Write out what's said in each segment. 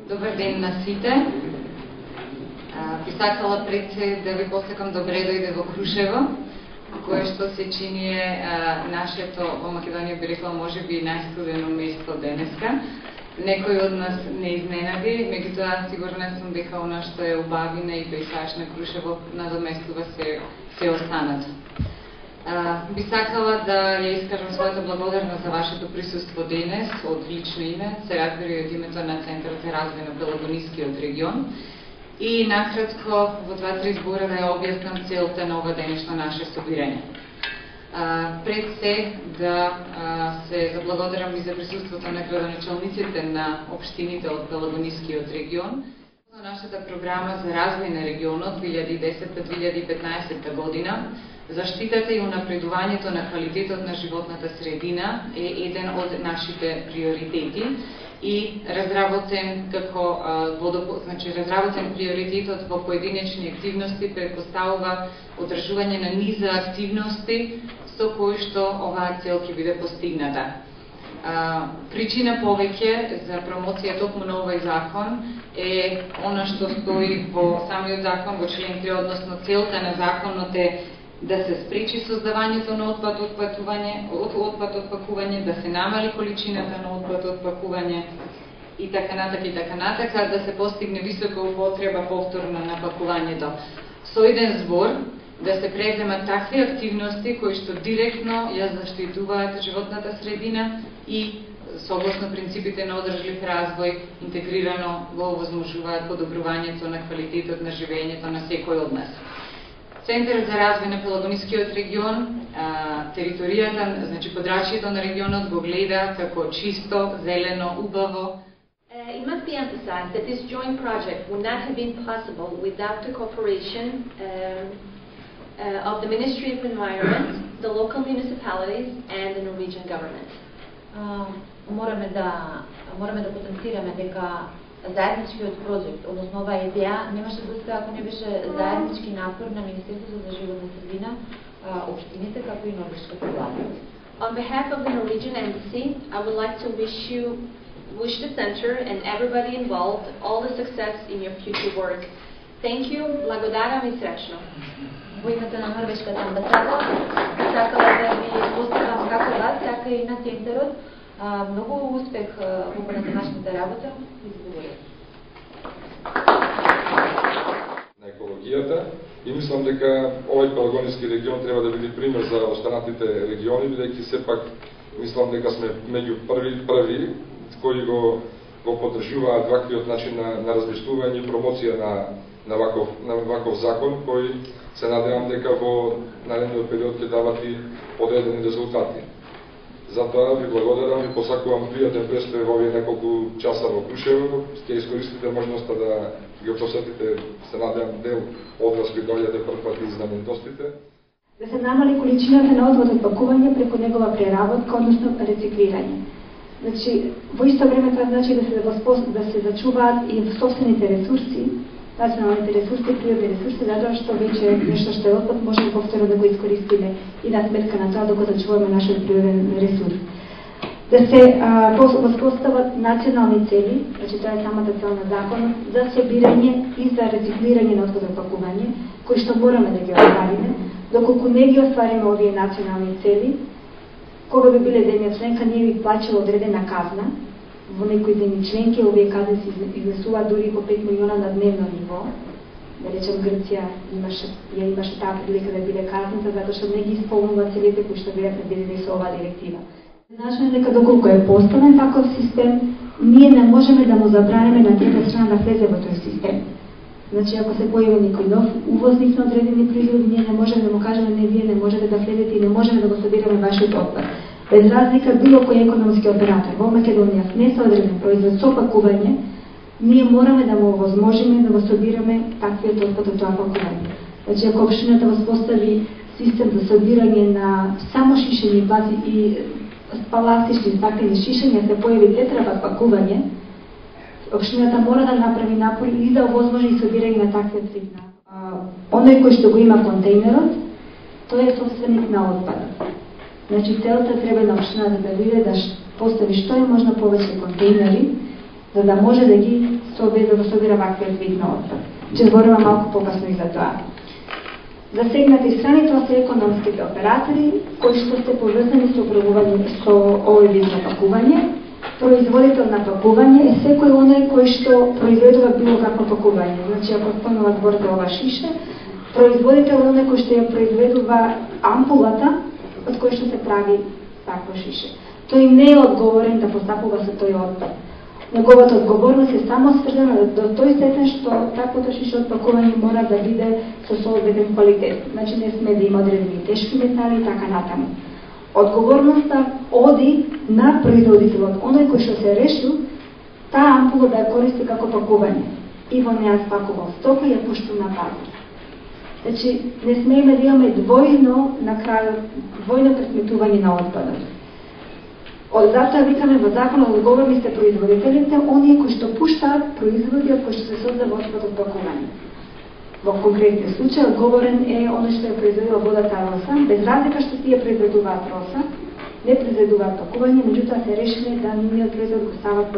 Добар ден на сите. Би сакала пред се да ви посакам добре дојде во Крушево, кое што се чини нашето, во Македонија би рекла, може би најстудено место денеска. Некој од нас не изненади, меѓутоа сигурна сум дека она што е убавина и пейзаж на Крушево надоместува се останато. Би сакала да ја искажам својата благодарност за вашето присуство денес, од лично име, се разбира и од името на Центарот за развој на Пелагонискиот регион. И накратко во 2-3 збора да ја објаснам целта на ова денешно наше собирање. Пред се да се заблагодарам и за присуството на градоначалниците на општините од Пелагонискиот регион. Нашата програма за развој на регионот 2010-2015 година, заштитата и унапредувањето на квалитетот на животната средина е еден од нашите приоритети и разработен разработен приоритетот во поединечни активности предпоставува одржување на низа активности со кои што оваа цел ќе биде постигната. Причина повеќе за промоција токму на овој закон е она што стои во самиот закон во член 3, односно целта на законот е да се спречи создавањето на отпад од пакување, да се намали количината на отпад од пакување и така натака, да се постигне висока употреба повторно на пакувањето. Со еден збор да се преземат такви активности кои што директно ја заштитуваат животната средина и согласно принципите на одржлив развој интегрирано го овозможуваат подобрувањето на квалитетот на живеењето на секој од нас. Центарот за развој на Пелагонискиот регион, територијата, значи подрачјето на регионот го гледа како чисто, зелено, убаво. It must be emphasized that this joint project would not have been possible without the cooperation of the Ministry of Environment, the local municipalities and the Norwegian government. Мораме да потенцираме дека заедничкиот проект, односно оваа идеја, немаше да успее ако не беше заеднички напор на Министерството за животна средина, општините, како и норвешката влада. On behalf of the Norwegian Embassy, I would like to wish the center and everybody involved all the success in your future work. Thank you, благодарам и сречно. Во името на норвешката амбасада, сакала да ви поздравам како вас, така и на центарот. Многу успех во понатамашната работа и зборување. На екологијата и мислам дека овој Пелагониски регион треба да биде пример за останатите региони, бидејќи сепак мислам дека сме меѓу први кои го поддржуваат ваквиот начин на размислување и промоција на ваков закон, кој се надевам дека во наредниот период ќе дават и одредени резултати. Затоа ви благодарам и посакувам пријатен престој во овие неколку часа во Крушево. Ќе искористите можноста да ги посетите, се надевам, дел од вас кои дојдете прв пат и знаменитостите. Да се намали количината на отпад од пакување преку негова преработка, односно рециклирање. Значи, во исто време тоа значи да се зачуваат и собствените ресурси, националните ресурси, природни ресурси, затоа што веќе нешто што е отпад можеме повторно да го искористиме и на сметка на тоа докато чуваме нашиот природен ресурс. Да се воспостават национални цели, значи тоа е самата цел на законот, за собирање и за рециклирање на отпад од пакување, кои што мораме да ги оствариме. Доколку не ги оствариме овие национални цели, кога би биле земја членка, ние би плачела одредена казна. Во некои земји членки овие казни се изнесуваат дури по 5 милиона на дневно ниво. Да речем, Грција имаше таа прилика да биде казната, затоа што не ги исполнува целите кои што беа предвидени со оваа директива. Значи дека доколку е поставен таков систем, ние не можеме да му забраниме на трета страна да влезе во тој систем. Значи, ако се појави некој нов увозник на одредени производи, ние не можеме да му кажеме не, вие не можете да влезете и не можеме да го собираме вашиот отпад. Без разлика било кој економски оператор во Македонија внесе одреден производ со пакување, ние мораме да му овозможиме да го собираме таквиот отпад од тоа пакување. Значи, ако општината воспостави систем за собирање на само шишени плати и пластични стаклени шишења, се појави тетрапак пакување, општината мора да направи напор и да овозможи и собирање на таквиот тип. Оној кој што го има контейнерот, тој е собственик на отпадот. Значи, целта треба на општината да биде да постави што е можно повеќе контейнери, за да може да ги без да го собира ваквиот вид на отпад. Ќе зборувам малку покасно и за тоа. Засегнати страни тоа се економските оператори, кои што се поврзани со овој вид на пакување. Производител на пакување е секој оној кој што произведува било какво пакување. Значи, ако спомнува збор за ова шише, производител е оној кој што ја произведува ампулата од кој што се прави такво шише. Тој не е одговорен да постапува со тој отпад. Неговата одговорност е само сврзана до тој степен што таквото шише од пакување мора да биде со соодветен квалитет. Значи, не сме да има одредени тешки метали и така натаму. Одговорноста оди на производителот, оној кој што се решил таа ампула да ја користи како пакување и во неја спакувал стока и ја пуштил на пазар. Значи, не смееме да имаме двојно на крајот, двојно третирање на отпадот. Затоа викаме во законот одговорни сте производителите, оние кои што пуштаат производи од кои што се создава отпад од пакување. Во конкретниот случај одговорен е оној што ја произведува водата роса, без разлика што тие произведуваат роса, не произведуваат пакување, меѓутоа се решиле да нивниот производ го стават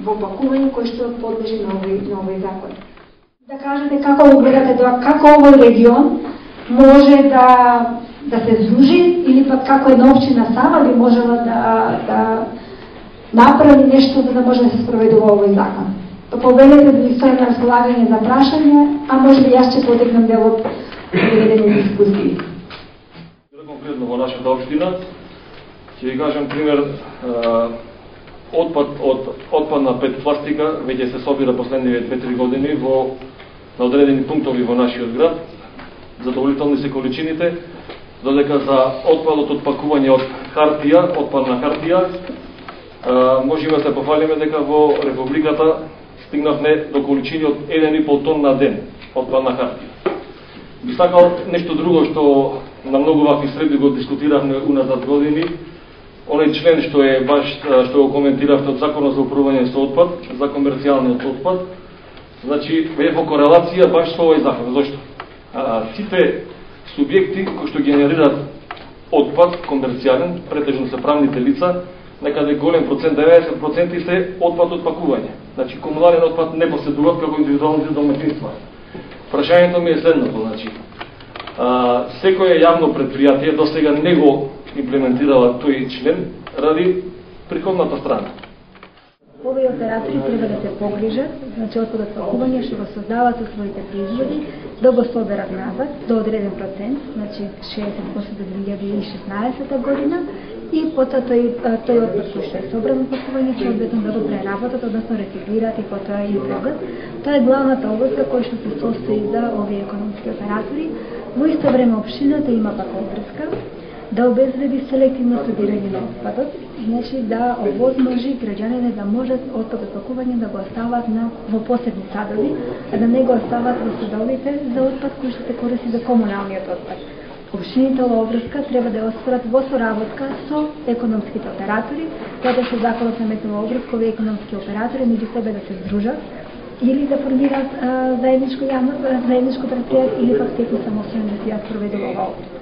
во пакување кој што подлежи на овој закон. Да кажете како го гледате тоа, како овој регион може да се здружи или пак како една општина сама би можела да направи нешто за да може да се спроведува овој закон. Повелете да ви стоим на располагање за прашање, а може би јас ќе потекнам дел од проведени дискусии. Конкретно во нашата општина, ќе ви кажам пример, отпад на пет пластика веќе се собира последниве 2-3 години на одредени пунктови во нашиот град. Задоволителни се количините, додека за отпадот од пакување од хартија, отпад на хартија, можеме да се пофалиме дека во Републиката стигнавме до количини од 1,5 тон на ден отпад на хартија. Би сакал нешто друго што на многу вакви среди го дискутиравме уназад години, оној член што е баш што го коментиравте од Законот за управување со отпад, за комерцијалниот отпад, значи е во корелација баш со овој закон. Зошто? Сите субјекти кои што генерираат отпад комерцијален, претежно се правните лица, некаде голем процент, 90% се отпад од пакување. Значи, комунален отпад не поседуваат како индивидуалните домаќинства. Прашањето ми е следното, значи, секој јавно предпријатие до сега не го имплементирала тој член ради приходната страна. Овие оператори треба да се погрижат, значи отпадот пакување што го создаваат со своите производи, да го соберат назад до одреден процент, значи 60% до 2016 година, и потоа тој отпад кој што е собран од пакување соодветно да го преработат, односно рециклираат и потоа и продадат. Тоа е главната обврска која што се состои за овие економски оператори. Во исто време општината има пак обврска да обезбеди селективно собирање на отпадот, значи да овозможи граѓаните да можат отпадот пакување да го остават во посебни садови, а да не го остават во садовите за отпад кој што се користи за комуналниот отпад. Општините ова обврска треба да ја осварат во соработка со економските оператори, затоа што законот наметнува обврска овие економски оператори меѓу себе да се здружат или да формираат заедничко предпријатие или пак секој самостојно да си ја спроведува ова.